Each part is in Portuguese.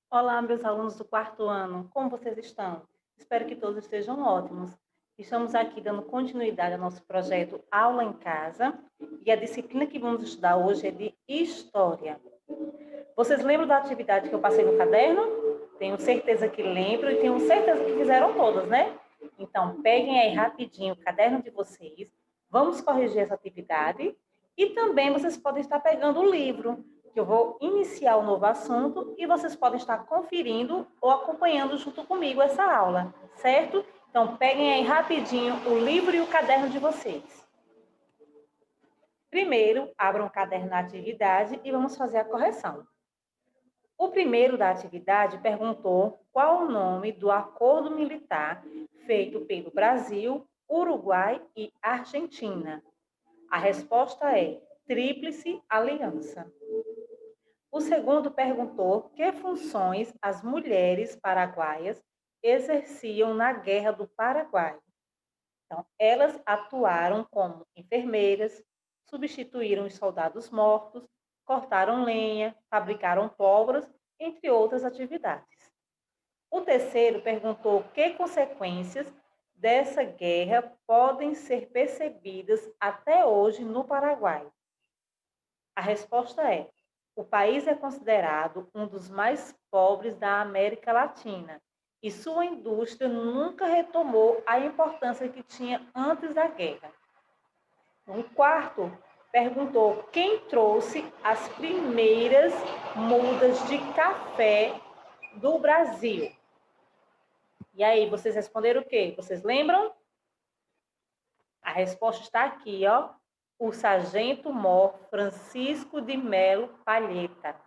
Olá, meus alunos do quarto ano, como vocês estão? Espero que todos estejam ótimos. Estamos aqui dando continuidade ao nosso projeto Aula em Casa e a disciplina que vamos estudar hoje é de História. Vocês lembram da atividade que eu passei no caderno? Tenho certeza que lembram e tenho certeza que fizeram todas, né? Então, peguem aí rapidinho o caderno de vocês, vamos corrigir essa atividade e também vocês podem estar pegando o livro, que eu vou iniciar um novo assunto e vocês podem estar conferindo ou acompanhando junto comigo essa aula, certo? Então, peguem aí rapidinho o livro e o caderno de vocês. Primeiro, abram o caderno da atividade e vamos fazer a correção. O primeiro da atividade perguntou qual o nome do acordo militar feito pelo Brasil, Uruguai e Argentina. A resposta é Tríplice Aliança. O segundo perguntou que funções as mulheres paraguaias exerciam na Guerra do Paraguai. Então, elas atuaram como enfermeiras, substituíram os soldados mortos, cortaram lenha, fabricaram pólvoras, entre outras atividades. O terceiro perguntou que consequências dessa guerra podem ser percebidas até hoje no Paraguai. A resposta é: o país é considerado um dos mais pobres da América Latina e sua indústria nunca retomou a importância que tinha antes da guerra. O quarto perguntou quem trouxe as primeiras mudas de café do Brasil. E aí, vocês responderam o quê? Vocês lembram? A resposta está aqui, ó. O sargento-mor Francisco de Melo Palheta.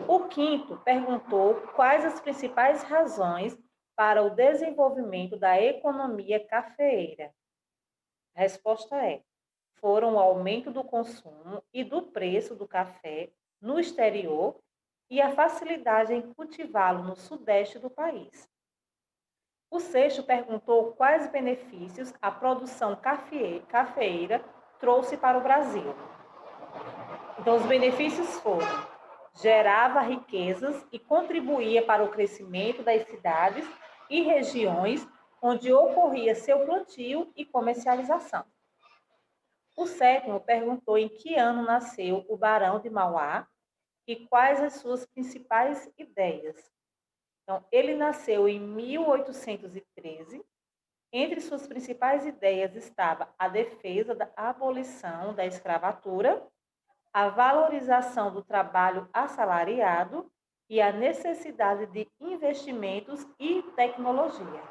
O quinto perguntou quais as principais razões para o desenvolvimento da economia cafeeira. A resposta é: foram o aumento do consumo e do preço do café no exterior e a facilidade em cultivá-lo no sudeste do país. O sexto perguntou quais benefícios a produção cafeeira trouxe para o Brasil. Então, os benefícios foram: gerava riquezas e contribuía para o crescimento das cidades e regiões onde ocorria seu plantio e comercialização. O sétimo perguntou em que ano nasceu o Barão de Mauá e quais as suas principais ideias. Então, ele nasceu em 1813. Entre suas principais ideias estava a defesa da abolição da escravatura, a valorização do trabalho assalariado e a necessidade de investimentos e tecnologia.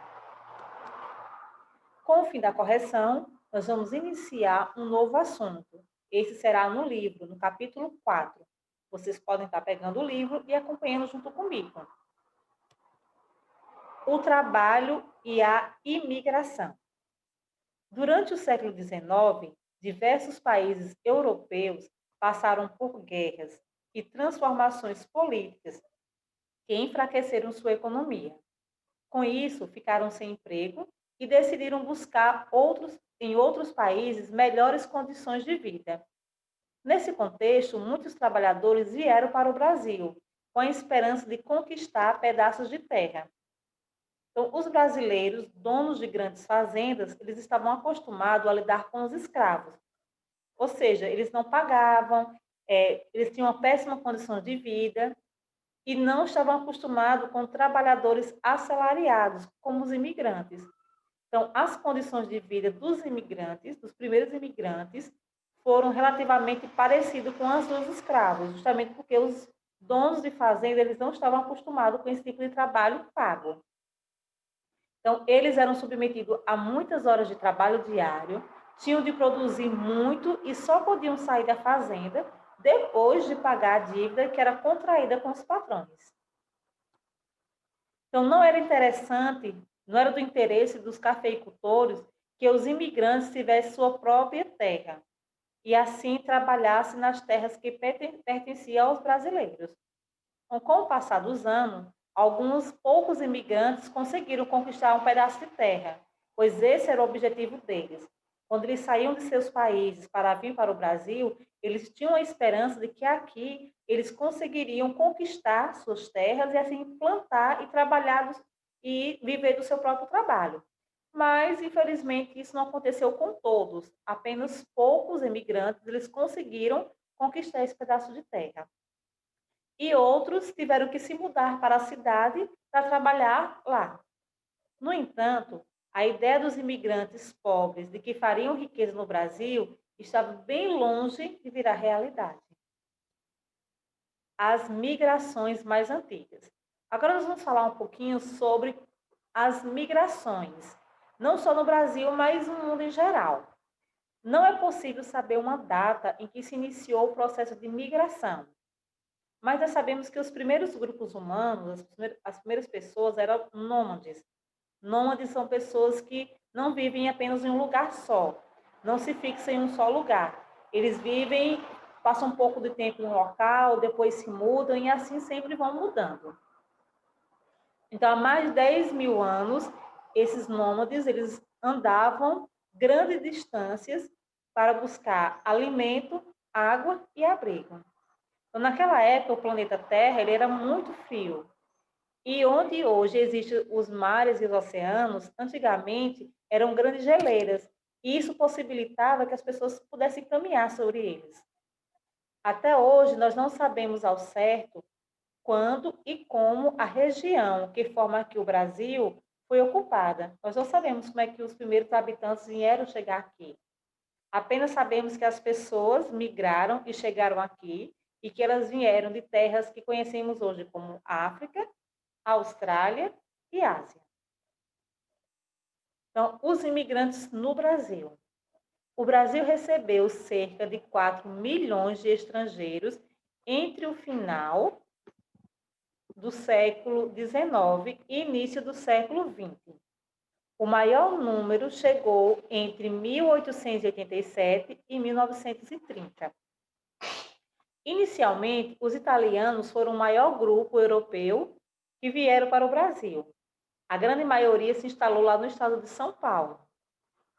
Com o fim da correção, nós vamos iniciar um novo assunto. Esse será no livro, no capítulo 4. Vocês podem estar pegando o livro e acompanhando junto comigo. O trabalho e a imigração. Durante o século XIX, diversos países europeus passaram por guerras e transformações políticas que enfraqueceram sua economia. Com isso, ficaram sem emprego e decidiram buscar em outros países melhores condições de vida. Nesse contexto, muitos trabalhadores vieram para o Brasil com a esperança de conquistar pedaços de terra. Então, os brasileiros, donos de grandes fazendas, eles estavam acostumados a lidar com os escravos. Ou seja, eles não pagavam, eles tinham uma péssima condição de vida e não estavam acostumados com trabalhadores assalariados, como os imigrantes. Então, as condições de vida dos imigrantes, dos primeiros imigrantes, foram relativamente parecidas com as dos escravos, justamente porque os donos de fazenda eles não estavam acostumados com esse tipo de trabalho pago. Então, eles eram submetidos a muitas horas de trabalho diário, tinham de produzir muito e só podiam sair da fazenda depois de pagar a dívida que era contraída com os patrões. Então, não era interessante, não era do interesse dos cafeicultores que os imigrantes tivessem sua própria terra e assim trabalhassem nas terras que pertenciam aos brasileiros. Então, com o passar dos anos, alguns poucos imigrantes conseguiram conquistar um pedaço de terra, pois esse era o objetivo deles. quando eles saíam de seus países para vir para o Brasil, eles tinham a esperança de que aqui eles conseguiriam conquistar suas terras e assim plantar e trabalhar e viver do seu próprio trabalho. Mas, infelizmente, isso não aconteceu com todos. Apenas poucos imigrantes eles conseguiram conquistar esse pedaço de terra. E outros tiveram que se mudar para a cidade para trabalhar lá. No entanto, a ideia dos imigrantes pobres de que fariam riqueza no Brasil estava bem longe de virar realidade. As migrações mais antigas. Agora nós vamos falar um pouquinho sobre as migrações, não só no Brasil, mas no mundo em geral. Não é possível saber uma data em que se iniciou o processo de migração, mas nós sabemos que os primeiros grupos humanos, as primeiras pessoas eram nômades. Nômades são pessoas que não vivem apenas em um lugar só, não se fixam em um só lugar. Eles vivem, passam um pouco de tempo em um local, depois se mudam e assim sempre vão mudando. Então, há mais de 10 mil anos, esses nômades eles andavam grandes distâncias para buscar alimento, água e abrigo. Então, naquela época, o planeta Terra ele era muito frio. E onde hoje existem os mares e os oceanos, antigamente eram grandes geleiras. E isso possibilitava que as pessoas pudessem caminhar sobre eles. Até hoje, nós não sabemos ao certo quando e como a região que forma aqui o Brasil foi ocupada. Nós não sabemos como é que os primeiros habitantes vieram chegar aqui. Apenas sabemos que as pessoas migraram e chegaram aqui e que elas vieram de terras que conhecemos hoje como África, Austrália e Ásia. Então, os imigrantes no Brasil. O Brasil recebeu cerca de 4 milhões de estrangeiros entre o final do século XIX e início do século XX. O maior número chegou entre 1887 e 1930. Inicialmente, os italianos foram o maior grupo europeu que vieram para o Brasil. A grande maioria se instalou lá no estado de São Paulo.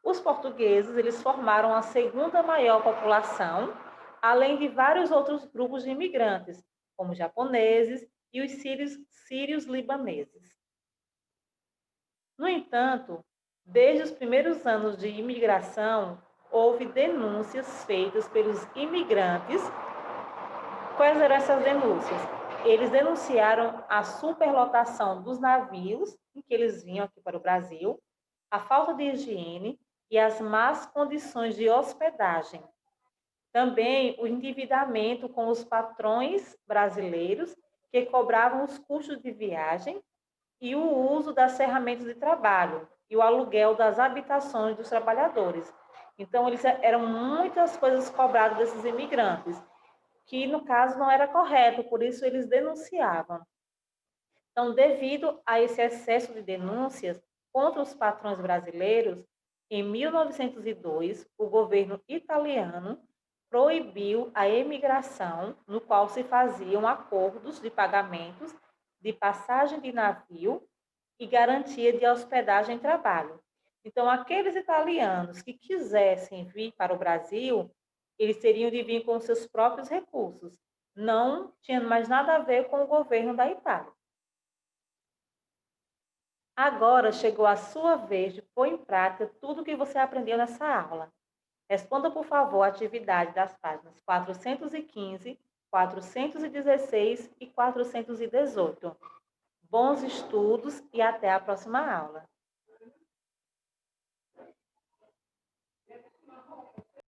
Os portugueses, eles formaram a segunda maior população, além de vários outros grupos de imigrantes, como japoneses e os sírios libaneses. No entanto, desde os primeiros anos de imigração, houve denúncias feitas pelos imigrantes. Quais eram essas denúncias? Eles denunciaram a superlotação dos navios em que eles vinham aqui para o Brasil, a falta de higiene e as más condições de hospedagem. Também o endividamento com os patrões brasileiros que cobravam os custos de viagem e o uso das ferramentas de trabalho e o aluguel das habitações dos trabalhadores. Então, eram muitas coisas cobradas desses imigrantes, que no caso não era correto, por isso eles denunciavam. Então, devido a esse excesso de denúncias contra os patrões brasileiros, em 1902, o governo italiano proibiu a emigração, no qual se faziam acordos de pagamentos de passagem de navio e garantia de hospedagem e trabalho. Então, aqueles italianos que quisessem vir para o Brasil, eles teriam de vir com seus próprios recursos. Não tinha mais nada a ver com o governo da Itália. Agora chegou a sua vez de pôr em prática tudo o que você aprendeu nessa aula. Responda, por favor, a atividade das páginas 415, 416 e 418. Bons estudos e até a próxima aula.